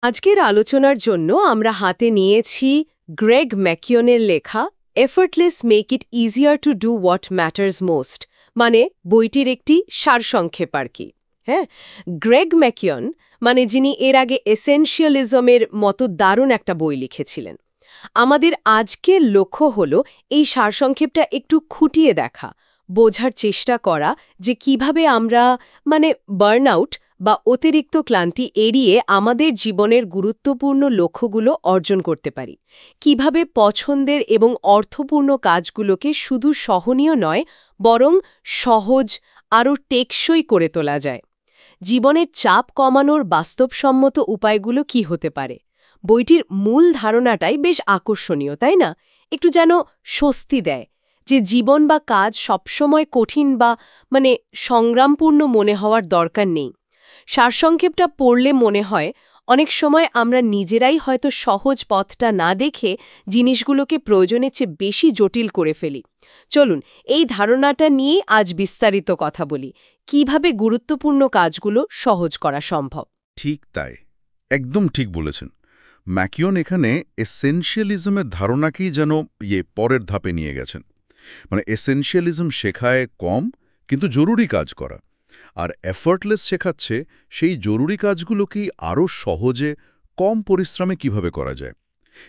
আজকের আলোচনার জন্য আমরা হাতে নিয়েছি গ্রেগ ম্যাকিওনের লেখা effortless make it easier to do what matters most, মানে বইটির একটি সারসংক্ষেপ আর কি। হ্যাঁ, গ্রেগ ম্যাকিওন মানে যিনি এর আগে এসেনশিয়ালিজমের মতো দারুণ একটা বই লিখেছিলেন। আমাদের আজকের লক্ষ্য হল এই সারসংক্ষেপটা একটু খুঁটিয়ে দেখা, বোঝার চেষ্টা করা যে কিভাবে আমরা বার্নআউট বা অতিরিক্ত ক্লান্তি এড়িয়ে আমাদের জীবনের গুরুত্বপূর্ণ লক্ষ্যগুলো অর্জন করতে পারি, কিভাবে পছন্দের এবং অর্থপূর্ণ কাজগুলোকে শুধু সহনীয় নয় বরং সহজ, আরও টেকসই করে তোলা যায়। জীবনের চাপ কমানোর বাস্তবসম্মত উপায়গুলো কি হতে পারে? বইটির মূল ধারণাটাই বেশ আকর্ষণীয়, তাই না? একটু যেন স্বস্তি দেয় যে জীবন বা কাজ সবসময় কঠিন বা সংগ্রামপূর্ণ মনে হওয়ার দরকার নেই। সারসংক্ষেপটা পড়লে মনে হয় অনেক সময় আমরা নিজেরাই হয়তো সহজ পথটা না দেখে জিনিসগুলোকে প্রয়োজনের চেয়ে বেশি জটিল করে ফেলি। চলুন এই ধারণাটা নিয়েই আজ বিস্তারিত কথা বলি, কিভাবে গুরুত্বপূর্ণ কাজগুলো সহজ করা সম্ভব। ঠিক তাই, একদম ঠিক বলেছেন। ম্যাকিওন এখানে এসেনশিয়ালিজমের ধারণাকেই যেন পরের ধাপে নিয়ে গেছেন। এসেনশিয়ালিজম শেখায় কম কিন্তু জরুরি কাজ করা, আর এফর্টলেস শেখাচ্ছে সেই জরুরি কাজগুলোকেই আরও সহজে, কম পরিশ্রমে কিভাবে করা যায়।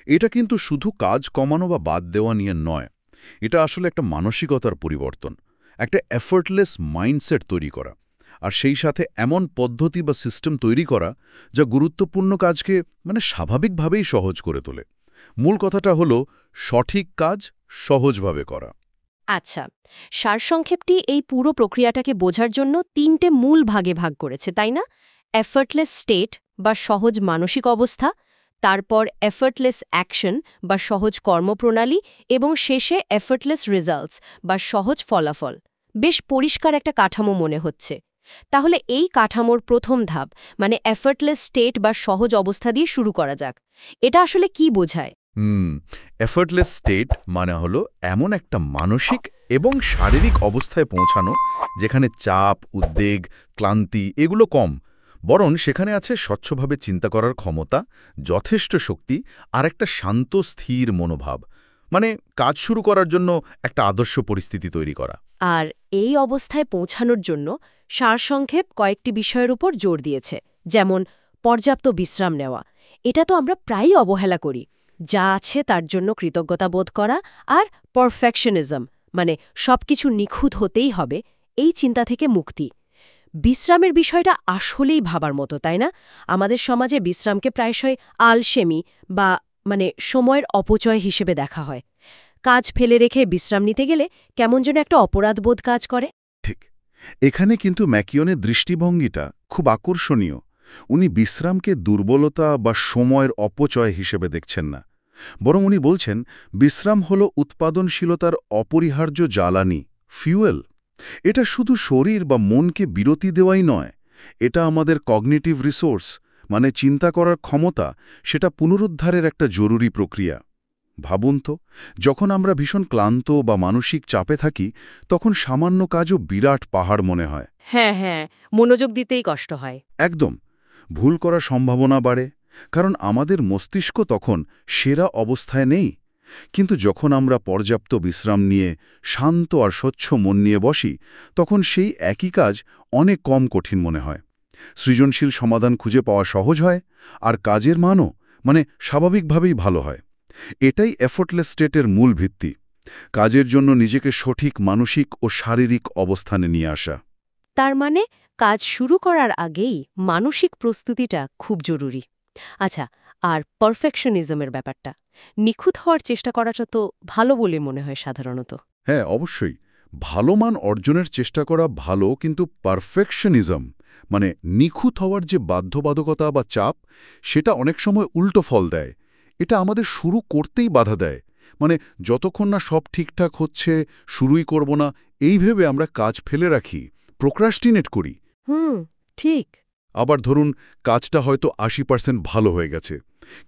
এটা কিন্তু শুধু কাজ কমানো বা বাদ দেওয়া নিয়ে নয়, এটা আসলে একটা মানসিকতার পরিবর্তন, একটা এফর্টলেস মাইন্ডসেট তৈরি করা, আর সেই সাথে এমন পদ্ধতি বা সিস্টেম তৈরি করা যা গুরুত্বপূর্ণ কাজকে স্বাভাবিকভাবেই সহজ করে তোলে। মূল কথাটা হলো সঠিক কাজ সহজভাবে করা। আচ্ছা, সারসংক্ষেপটি এই পুরো প্রক্রিয়াটাকে বোঝার জন্য 3টে মূল ভাগে ভাগ করেছে, তাই না? এফর্টলেস স্টেট বা সহজ মানসিক অবস্থা, তারপর এফর্টলেস অ্যাকশন বা সহজ কর্মপ্রণালী, এবং শেষে এফর্টলেস রেজাল্টস বা সহজ ফলাফল। বেশ পরিষ্কার একটা কাঠামো মনে হচ্ছে। তাহলে এই কাঠামোর প্রথম ধাপ এফর্টলেস স্টেট বা সহজ অবস্থা দিয়ে শুরু করা যাক। এটা আসলে কি বোঝায়? এফর্টলেস স্টেট মানে হলো এমন একটা মানসিক এবং শারীরিক অবস্থায় পৌঁছানো যেখানে চাপ, উদ্বেগ, ক্লান্তি এগুলো কম, বরং সেখানে আছে স্বচ্ছভাবে চিন্তা করার ক্ষমতা, যথেষ্ট শক্তি আর একটা শান্ত স্থির মনোভাব। কাজ শুরু করার জন্য একটা আদর্শ পরিস্থিতি তৈরি করা। আর এই অবস্থায় পৌঁছানোর জন্য সারসংক্ষেপ কয়েকটি বিষয়ের উপর জোর দিয়েছে, যেমন পর্যাপ্ত বিশ্রাম নেওয়া। এটা তো আমরা প্রায়ই অবহেলা করি। যা আছে তার জন্য কৃতজ্ঞতা বোধ করা, আর পারফেকশনিজম সবকিছু নিখুঁত হতেই হবে, এই চিন্তা থেকে মুক্তি। বিশ্রামের বিষয়টা আসলেই ভাবার মতো, তাই না? আমাদের সমাজে বিশ্রামকে প্রায়শই আলসেমি বা সময়ের অপচয় হিসেবে দেখা হয়। কাজ ফেলে রেখে বিশ্রাম নিতে গেলে কেমন যেন একটা অপরাধবোধ কাজ করে। ঠিক, এখানে কিন্তু ম্যাকিওনের দৃষ্টিভঙ্গিটা খুব আকর্ষণীয়। উনি বিশ্রামকে দুর্বলতা বা সময়ের অপচয় হিসেবে দেখছেন না, বরং উনি বলছেন বিশ্রাম হল উৎপাদনশীলতার অপরিহার্য জ্বালানি, ফিউয়েল। এটা শুধু শরীর বা মনকে বিরতি দেওয়াই নয়, এটা আমাদের কগনিটিভ রিসোর্স, চিন্তা করার ক্ষমতা, সেটা পুনরুদ্ধারের একটা জরুরি প্রক্রিয়া। ভাবুন তো, যখন আমরা ভীষণ ক্লান্ত বা মানসিক চাপে থাকি তখন সামান্য কাজও বিরাট পাহাড় মনে হয়। হ্যাঁ, মনোযোগ দিতেই কষ্ট হয়। একদম, ভুল করার সম্ভাবনা বাড়ে, কারণ আমাদের মস্তিষ্ক তখন সেরা অবস্থায় নেই। কিন্তু যখন আমরা পর্যাপ্ত বিশ্রাম নিয়ে শান্ত আর স্বচ্ছ মন নিয়ে বসি, তখন সেই একই কাজ অনেক কম কঠিন মনে হয়। সৃজনশীল সমাধান খুঁজে পাওয়া সহজ হয়, আর কাজের মানও স্বাভাবিকভাবেই ভালো হয়। এটাই এফর্টলেস স্টেটের মূল ভিত্তি, কাজের জন্য নিজেকে সঠিক মানসিক ও শারীরিক অবস্থানে নিয়ে আসা। তার কাজ শুরু করার আগেই মানসিক প্রস্তুতিটা খুব জরুরি। আচ্ছা, আর পারফেকশনিজমের ব্যাপারটা, নিখুঁত হওয়ার চেষ্টা করাটা তো ভালো বলে মনে হয় সাধারণত। হ্যাঁ, অবশ্যই ভালো মান অর্জনের চেষ্টা করা ভালো, কিন্তু পারফেকশনিজম নিখুঁত হওয়ার যে বাধ্যবাধকতা বা চাপ, সেটা অনেক সময় উল্টো ফল দেয়। এটা আমাদের শুরু করতেই বাধা দেয়। যতক্ষণ না সব ঠিকঠাক হচ্ছে শুরুই করব না, এই ভেবে আমরা কাজ ফেলে রাখি, প্রোক্রাস্টিনেট করি। ঠিক। আবার ধরুন, কাজটা হয়তো ৮০% ভালো হয়ে গেছে,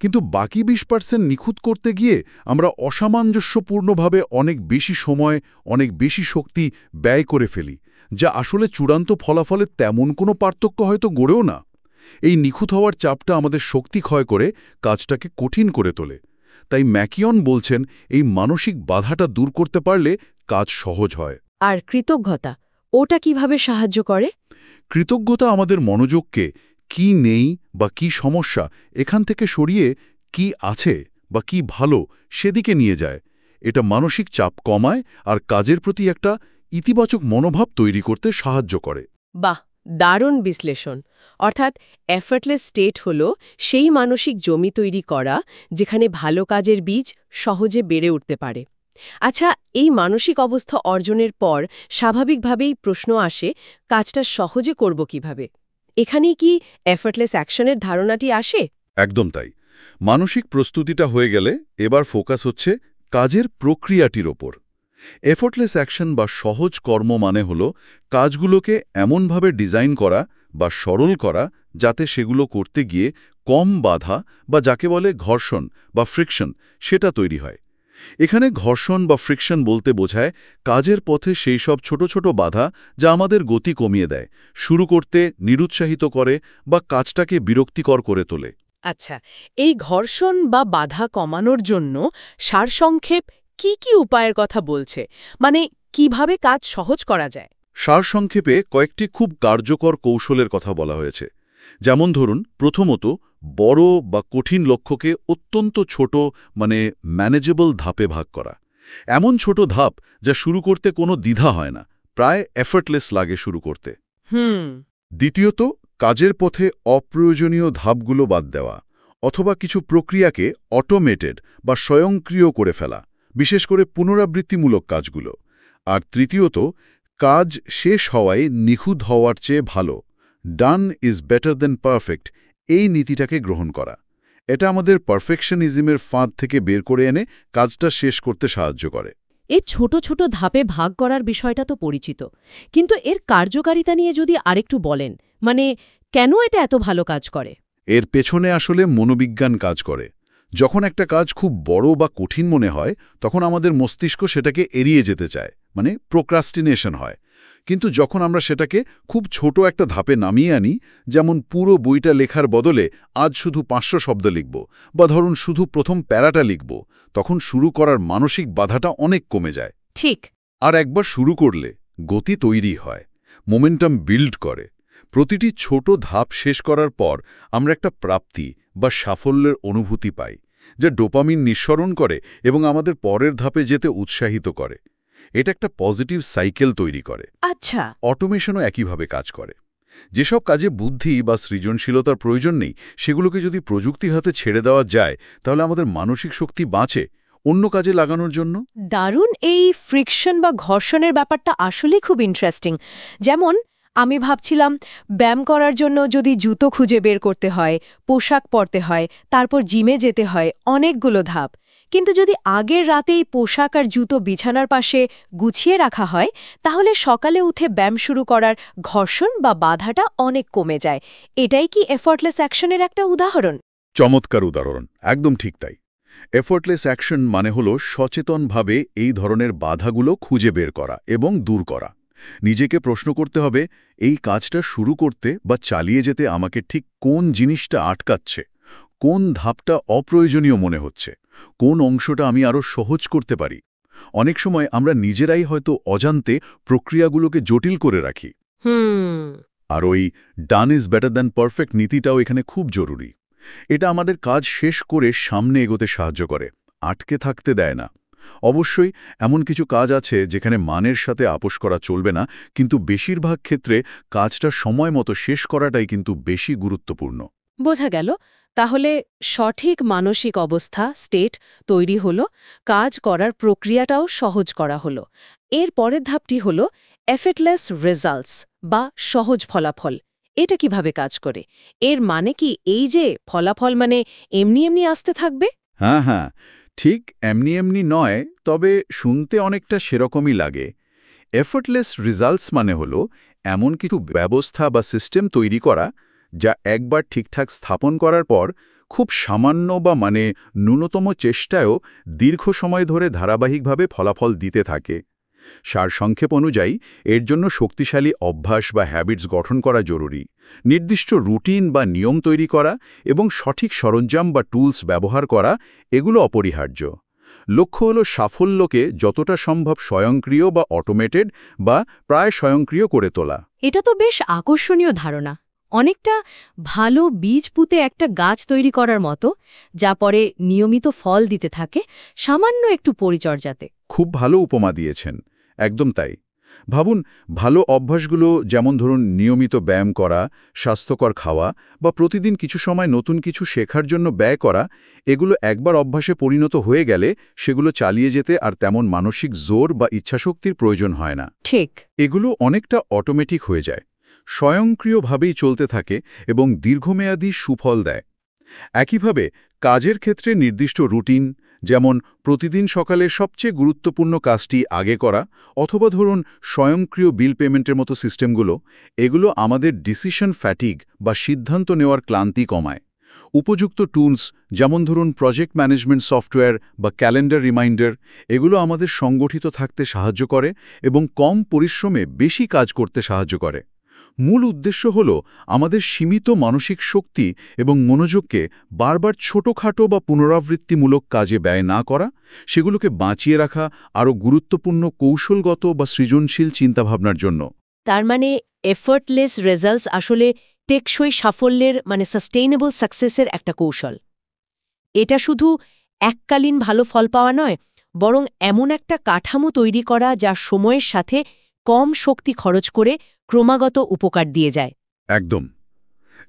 কিন্তু বাকি ২০% নিখুঁত করতে গিয়ে আমরা অসামঞ্জস্যপূর্ণভাবে অনেক বেশি সময়, অনেক বেশি শক্তি ব্যয় করে ফেলি, যা আসলে চূড়ান্ত ফলাফলে তেমন কোনো পার্থক্য হয়তো গড়েও না। এই নিখুঁত হওয়ার চাপটা আমাদের শক্তি ক্ষয় করে কাজটাকে কঠিন করে তোলে। তাই ম্যাকিয়ন বলছেন এই মানসিক বাধাটা দূর করতে পারলে কাজ সহজ হয়। আর কৃতজ্ঞতা, ওটা কিভাবে সাহায্য করে? কৃতজ্ঞতা আমাদের মনোযোগকে কি নেই বা কি সমস্যা এখান থেকে সরিয়ে কি আছে বা কি ভালো সেদিকে নিয়ে যায়। এটা মানসিক চাপ কমায় আর কাজের প্রতি একটা ইতিবাচক মনোভাব তৈরি করতে সাহায্য করে। বাহ, দারুণ বিশ্লেষণ। অর্থাৎ এফর্টলেস স্টেট হল সেই মানসিক জমি তৈরি করা যেখানে ভালো কাজের বীজ সহজে বেড়ে উঠতে পারে। আচ্ছা, এই মানসিক অবস্থা অর্জনের পর স্বাভাবিকভাবেই প্রশ্ন আসে, কাজটা সহজে করব কিভাবে? এখানেই কি এফর্টলেস অ্যাকশনের ধারণাটি আসে? একদম তাই। মানসিক প্রস্তুতিটা হয়ে গেলে এবার ফোকাস হচ্ছে কাজের প্রক্রিয়াটির ওপর। এফর্টলেস অ্যাকশন বা সহজ কর্ম মানে হল কাজগুলোকে এমনভাবে ডিজাইন করা বা সরল করা যাতে সেগুলো করতে গিয়ে কম বাধা বা যাকে বলে ঘর্ষণ বা ফ্রিকশন সেটা তৈরি হয়। এখানে ঘর্ষণ বা ফ্রিকশন বলতে বোঝায় কাজের পথে সেই সব ছোট ছোট বাধা যা আমাদের গতি কমিয়ে দেয়, শুরু করতে নিরুৎসাহিত করে বা কাজটাকে বিরক্তিকর করে তোলে। আচ্ছা, এই ঘর্ষণ বা বাধা কমানোর জন্য সারসংক্ষেপ কি উপায়ের কথা বলছে? মানে কিভাবে কাজ সহজ করা যায়? সারসংক্ষেপে কয়েকটি খুব কার্যকর কৌশলের কথা বলা হয়েছে। যেমন ধরুন, প্রথমত বড় বা কঠিন লক্ষ্যকে অত্যন্ত ছোট ম্যানেজেবল ধাপে ভাগ করা। এমন ছোট ধাপ যা শুরু করতে কোনো দ্বিধা হয় না, প্রায় এফর্টলেস লাগে শুরু করতে। দ্বিতীয়ত, কাজের পথে অপ্রয়োজনীয় ধাপগুলো বাদ দেওয়া অথবা কিছু প্রক্রিয়াকে অটোমেটেড বা স্বয়ংক্রিয় করে ফেলা, বিশেষ করে পুনরাবৃত্তিমূলক কাজগুলো। আর তৃতীয়ত, কাজ শেষ হওয়ায় নিখুঁত হওয়ার চেয়ে ভালো, ডান ইজ বেটার দেন পারফেক্ট, এই নীতিটাকে গ্রহণ করা। এটা আমাদের পারফেকশনিজমের ফাঁদ থেকে বের করে এনে কাজটা শেষ করতে সাহায্য করে। এই ছোট ছোট ধাপে ভাগ করার বিষয়টা তো পরিচিত, কিন্তু এর কার্যকারিতা নিয়ে যদি আরেকটু বলেন, মানে কেন এটা এত ভালো কাজ করে? এর পেছনে আসলে মনোবিজ্ঞান কাজ করে। যখন একটা কাজ খুব বড় বা কঠিন মনে হয় তখন আমাদের মস্তিষ্ক সেটাকে এড়িয়ে যেতে চায়, প্রোক্রাস্টিনেশন হয়। কিন্তু যখন আমরা সেটাকে খুব ছোট একটা ধাপে নামিয়ে আনি, যেমন পুরো বইটা লেখার বদলে আজ শুধু 500 শব্দ লিখব বা ধরুন শুধু প্রথম প্যারাটা লিখব, তখন শুরু করার মানসিক বাধাটা অনেক কমে যায়। ঠিক। আর একবার শুরু করলে গতি তৈরি হয়, মোমেন্টাম বিল্ড করে। প্রতিটি ছোট ধাপ শেষ করার পর আমরা একটা প্রাপ্তি বা সাফল্যের অনুভূতি পাই, যা ডোপামিন নিঃসরণ করে এবং আমাদের পরের ধাপে যেতে উৎসাহিত করে। এটা একটা পজিটিভ সাইকেল তৈরি করে। আচ্ছা। অটোমেশনও একইভাবে কাজ করে। যেসব কাজে বুদ্ধি বা সৃজনশীলতার প্রয়োজন নেই, সেগুলোকে যদি প্রযুক্তির হাতে ছেড়ে দেওয়া যায় তাহলে আমাদের মানসিক শক্তি বাঁচে অন্য কাজে লাগানোর জন্য। দারুণ। এই ফ্রিকশন বা ঘর্ষণের ব্যাপারটা আসলেই খুব ইন্টারেস্টিং। যেমন আমি ভাবছিলাম, ব্যায়াম করার জন্য যদি জুতো খুঁজে বের করতে হয়, পোশাক পরতে হয়, তারপর জিমে যেতে হয়, অনেকগুলো ধাপ। কিন্তু যদি আগের রাতেই পোশাক আর জুতো বিছানার পাশে গুছিয়ে রাখা হয়, তাহলে সকালে উঠে ব্যায়াম শুরু করার ঘর্ষণ বা বাধাটা অনেক কমে যায়। এটাই কি এফর্টলেস অ্যাকশনের একটা উদাহরণ? চমৎকার উদাহরণ, একদম ঠিক তাই। এফর্টলেস অ্যাকশন মানে হল সচেতনভাবে এই ধরনের বাধাগুলো খুঁজে বের করা এবং দূর করা। নিজেকে প্রশ্ন করতে হবে, এই কাজটা শুরু করতে বা চালিয়ে যেতে আমাকে ঠিক কোন জিনিসটা আটকাচ্ছে, কোন ধাপটা অপ্রয়োজনীয় মনে হচ্ছে, কোন অংশটা আমি আরও সহজ করতে পারি। অনেক সময় আমরা নিজেরাই হয়তো অজান্তে প্রক্রিয়াগুলোকে জটিল করে রাখি। আর ওই done is better than perfect নীতিটাও এখানে খুব জরুরি। এটা আমাদের কাজ শেষ করে সামনে এগোতে সাহায্য করে, আটকে থাকতে দেয় না। অবশ্যই এমন কিছু কাজ আছে যেখানে মানের সাথে আপোস করা চলবে না, কিন্তু বেশিরভাগ ক্ষেত্রে কাজটা সময় মতো শেষ করাটাই কিন্তু বেশি গুরুত্বপূর্ণ। বোঝা গেল। তাহলে সঠিক মানসিক অবস্থা স্টেট তৈরি হলো, কাজ করার প্রক্রিয়াটাও সহজ করা হলো। এর পরের ধাপটি হলো এফর্টলেস রেজাল্টস বা সহজ ফলাফল। এটা কিভাবে কাজ করে? এর মানে কি এই যে ফলাফল মানে এমনি এমনি আসতে থাকবে? হ্যাঁ, ঠিক এমনি এমনি নয়, তবে শুনতে অনেকটা সেরকমই লাগে। এফর্টলেস রেজাল্টস মানে হলো এমন কিছু ব্যবস্থা বা সিস্টেম তৈরি করা যা একবার ঠিকঠাক স্থাপন করার পর খুব সামান্য বা ন্যূনতম চেষ্টায়ও দীর্ঘ সময় ধরে ধারাবাহিকভাবে ফলাফল দিতে থাকে। সারসংক্ষেপ অনুযায়ী এর জন্য শক্তিশালী অভ্যাস বা হ্যাবিটস গঠন করা জরুরি, নির্দিষ্ট রুটিন বা নিয়ম তৈরি করা এবং সঠিক সরঞ্জাম বা টুলস ব্যবহার করা এগুলো অপরিহার্য। লক্ষ্য হল সাফল্যকে যতটা সম্ভব স্বয়ংক্রিয় বা অটোমেটেড বা প্রায় স্বয়ংক্রিয় করে তোলা। এটা তো বেশ আকর্ষণীয় ধারণা, অনেকটা ভালো বীজ পুঁতে একটা গাছ তৈরি করার মতো, যা পরে নিয়মিত ফল দিতে থাকে সামান্য একটু পরিচর্যাতে। খুব ভালো উপমা দিয়েছেন, একদম তাই। ভাবুন, ভালো অভ্যাসগুলো যেমন ধরুন নিয়মিত ব্যায়াম করা, স্বাস্থ্যকর খাওয়া বা প্রতিদিন কিছু সময় নতুন কিছু শেখার জন্য ব্যয় করা, এগুলো একবার অভ্যাসে পরিণত হয়ে গেলে সেগুলো চালিয়ে যেতে আর তেমন মানসিক জোর বা ইচ্ছাশক্তির প্রয়োজন হয় না। ঠিক। এগুলো অনেকটা অটোমেটিক হয়ে যায়, স্বয়ংক্রিয়ভাবেই চলতে থাকে এবং দীর্ঘমেয়াদী সুফল দেয়। একইভাবে কাজের ক্ষেত্রে নির্দিষ্ট রুটিন, যেমন প্রতিদিন সকালে সবচেয়ে গুরুত্বপূর্ণ কাজটি আগে করা অথবা ধরুন স্বয়ংক্রিয় বিল পেমেন্টের মতো সিস্টেমগুলো, এগুলো আমাদের ডিসিশন ফ্যাটিগ বা সিদ্ধান্ত নেওয়ার ক্লান্তি কমায়। উপযুক্ত টুলস যেমন ধরুন প্রজেক্ট ম্যানেজমেন্ট সফটওয়্যার বা ক্যালেন্ডার রিমাইন্ডার, এগুলো আমাদের সংগঠিত থাকতে সাহায্য করে এবং কম পরিশ্রমে বেশি কাজ করতে সাহায্য করে। মূল উদ্দেশ্য হল আমাদের সীমিত মানসিক শক্তি এবং মনোযোগকে বারবার ছোটখাটো বা পুনরাবৃত্তিমূলক কাজে ব্যয় না করা, সেগুলোকে বাঁচিয়ে রাখা আরও গুরুত্বপূর্ণ কৌশলগত বা সৃজনশীল চিন্তাভাবনার জন্য। তার মানে এফর্টলেস রেজাল্টস আসলে টেকসই সাফল্যের সাস্টেইনেবল সাকসেসের একটা কৌশল। এটা শুধু এককালীন ভালো ফল পাওয়া নয়, বরং এমন একটা কাঠামো তৈরি করা যা সময়ের সাথে কম শক্তি খরচ করে ক্রমাগত উপকার দিয়ে যায়। একদম।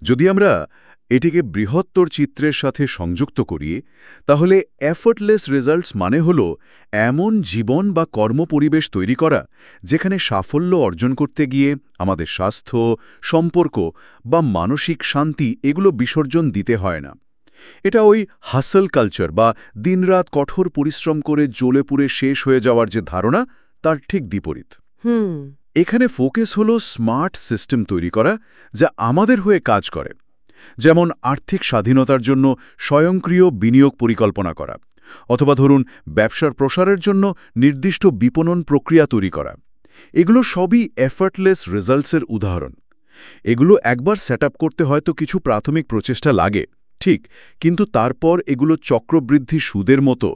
যদি আমরা এটিকে বৃহত্তর চিত্রের সাথে সংযুক্ত করি, তাহলে এফর্টলেস রেজাল্টস মানে হল এমন জীবন বা কর্মপরিবেশ তৈরি করা যেখানে সাফল্য অর্জন করতে গিয়ে আমাদের স্বাস্থ্য, সম্পর্ক বা মানসিক শান্তি এগুলো বিসর্জন দিতে হয় না। এটা ওই হাসল কালচার বা দিনরাত কঠোর পরিশ্রম করে জ্বলে পুড়ে শেষ হয়ে যাওয়ার যে ধারণা, তার ঠিক বিপরীত। এখানে ফোকাস হলো স্মার্ট সিস্টেম তৈরি করা যা আমাদের হয়ে কাজ করে, যেমন আর্থিক স্বাধীনতার জন্য স্বয়ংক্রিয় বিনিয়োগ পরিকল্পনা করা অথবা ধরুন ব্যবসার প্রসারের জন্য নির্দিষ্ট বিপণন প্রক্রিয়া তৈরি করা। এগুলো সবই এফর্টলেস রেজাল্টসের উদাহরণ। এগুলো একবার সেট করতে হয়তো কিছু প্রাথমিক প্রচেষ্টা লাগে, ঠিক, কিন্তু তারপর এগুলো চক্রবৃদ্ধি সুদের মতো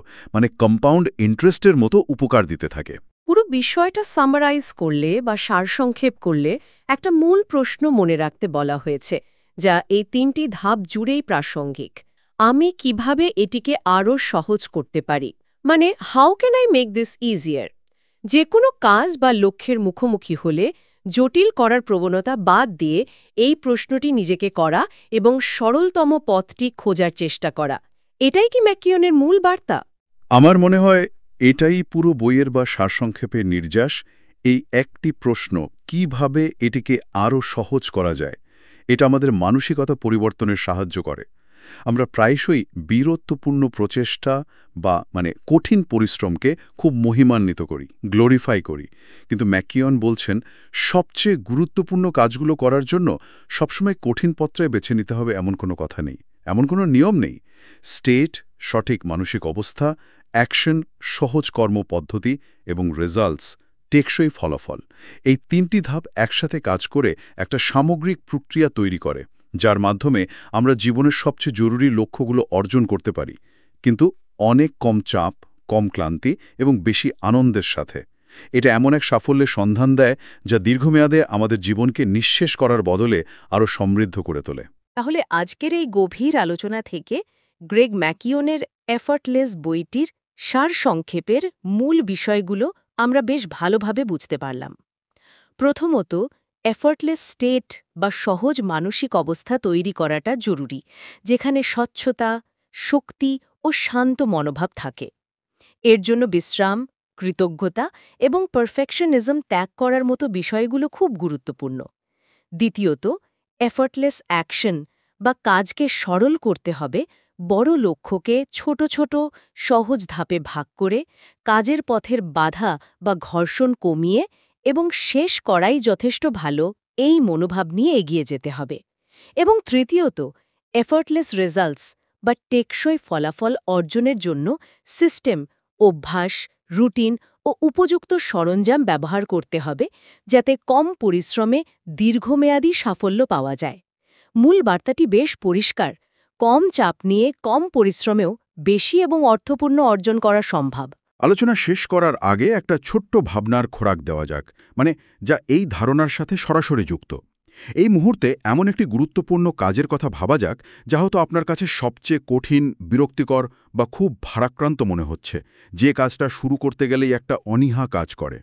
কম্পাউন্ড ইন্টারেস্টের মতো উপকার দিতে থাকে। পুরো বিষয়টা সামারাইজ করলে বা সারসংক্ষেপ করলে একটা মূল প্রশ্ন মনে রাখতে বলা হয়েছে, যা এই 3টি ধাপ জুড়েই প্রাসঙ্গিক। আমি কিভাবে এটিকে আরও সহজ করতে পারি, how can I make this easier? যে কোনো কাজ বা লক্ষ্যের মুখোমুখি হলে জটিল করার প্রবণতা বাদ দিয়ে এই প্রশ্নটি নিজেকে করা এবং সরলতম পথটি খোঁজার চেষ্টা করা, এটাই কি ম্যাকিওনের মূল বার্তা? আমার মনে হয় এটাই পুরো বইয়ের বা সারসংক্ষেপের নির্যাস। এই একটি প্রশ্ন, কিভাবে এটিকে আরও সহজ করা যায়, এটা আমাদের মানসিকতা পরিবর্তনের সাহায্য করে। আমরা প্রায়শই বীরত্বপূর্ণ প্রচেষ্টা বা কঠিন পরিশ্রমকে খুব মহিমান্বিত করি, গ্লোরিফাই করি, কিন্তু ম্যাকিওন বলছেন সবচেয়ে গুরুত্বপূর্ণ কাজগুলো করার জন্য সবসময় কঠিন পথটাই বেছে নিতে হবে এমন কোনো কথা নেই, এমন কোনো নিয়ম নেই। স্টেট, সঠিক মানসিক অবস্থা, অ্যাকশন, সহজ কর্মপদ্ধতি এবং রেজাল্টস, টেকসই ফলাফল, এই 3টি ধাপ একসাথে কাজ করে একটা সামগ্রিক প্রক্রিয়া তৈরি করে, যার মাধ্যমে আমরা জীবনের সবচেয়ে জরুরি লক্ষ্যগুলো অর্জন করতে পারি, কিন্তু অনেক কম চাপ, কম ক্লান্তি এবং বেশি আনন্দের সাথে। এটা এমন এক সাফল্যের সন্ধান দেয় যা দীর্ঘমেয়াদে আমাদের জীবনকে নিঃশেষ করার বদলে আরও সমৃদ্ধ করে তোলে। তাহলে আজকের এই গভীর আলোচনা থেকে গ্রেগ ম্যাকিওনের এফর্টলেস বইটির সারসংক্ষেপের মূল বিষয়গুলো আমরা বেশ ভালোভাবে বুঝতে পারলাম। প্রথমত, এফর্টলেস স্টেট বা সহজ মানসিক অবস্থা তৈরি করাটা জরুরি, যেখানে স্বচ্ছতা, শক্তি ও শান্ত মনোভাব থাকে। এর জন্য বিশ্রাম, কৃতজ্ঞতা এবং পারফেকশনিজম ত্যাগ করার মতো বিষয়গুলো খুব গুরুত্বপূর্ণ। দ্বিতীয়ত, এফর্টলেস অ্যাকশন বা কাজকে সরল করতে হবে, বড় লক্ষ্যকে ছোট ছোট সহজ ধাপে ভাগ করে কাজের পথের বাধা বা ঘর্ষণ কমিয়ে এবং শেষ করাই যথেষ্ট ভালো, এই মনোভাব নিয়ে এগিয়ে যেতে হবে। এবং তৃতীয়ত, এফর্টলেস রেজাল্টস বা টেকসই ফলাফল অর্জনের জন্য সিস্টেম, অভ্যাস, রুটিন ও ও উপযুক্ত সরঞ্জাম ব্যবহার করতে হবে যাতে কম পরিশ্রমে দীর্ঘমেয়াদী সাফল্য পাওয়া যায়। মূল বার্তাটি বেশ পরিষ্কার, কম চাপ নিয়ে কম পরিশ্রমেও বেশি এবং অর্থপূর্ণ অর্জন করা সম্ভব। আলোচনা শেষ করার আগে একটা ছোট্ট ভাবনার খোরাক দেওয়া যাক, মানে যা এই ধারণার সাথে সরাসরি যুক্ত। এই মুহূর্তে এমন একটি গুরুত্বপূর্ণ কাজের কথা ভাবা যাক যা হয়তো আপনার কাছে সবচেয়ে কঠিন, বিরক্তিকর বা খুব ভারাক্রান্ত মনে হচ্ছে, যে কাজটা শুরু করতে গেলেই একটা অনীহা কাজ করে।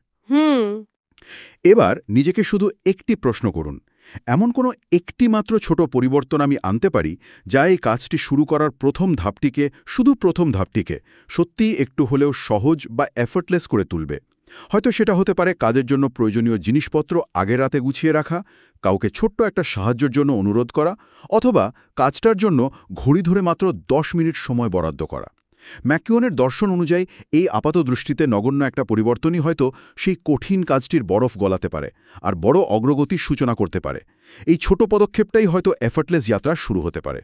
এবার নিজেকে শুধু একটি প্রশ্ন করুন, এমন কোনো একটি মাত্র ছোট পরিবর্তন আমি আনতে পারি যা এই কাজটি শুরু করার শুধু প্রথম ধাপটিকে সত্যিই একটু হলেও সহজ বা এফর্টলেস করে তুলবে। হয়তো সেটা হতে পারে কাজের জন্য প্রয়োজনীয় জিনিসপত্র আগের রাতে গুছিয়ে রাখা, কাউকে ছোট্ট একটা সাহায্যের জন্য অনুরোধ করা, অথবা কাজটার জন্য ঘড়ি ধরে মাত্র 10 মিনিট সময় বরাদ্দ করা। ম্যাকিওনের দর্শন অনুযায়ী এই আপাতদৃষ্টিতে নগণ্য একটা পরিবর্তনই হয়তো সেই কঠিন কাজটির বরফ গলাতে পারে আর বড় অগ্রগতির সূচনা করতে পারে। এই ছোট পদক্ষেপটাই হয়তো এফর্টলেস যাত্রা শুরু হতে পারে।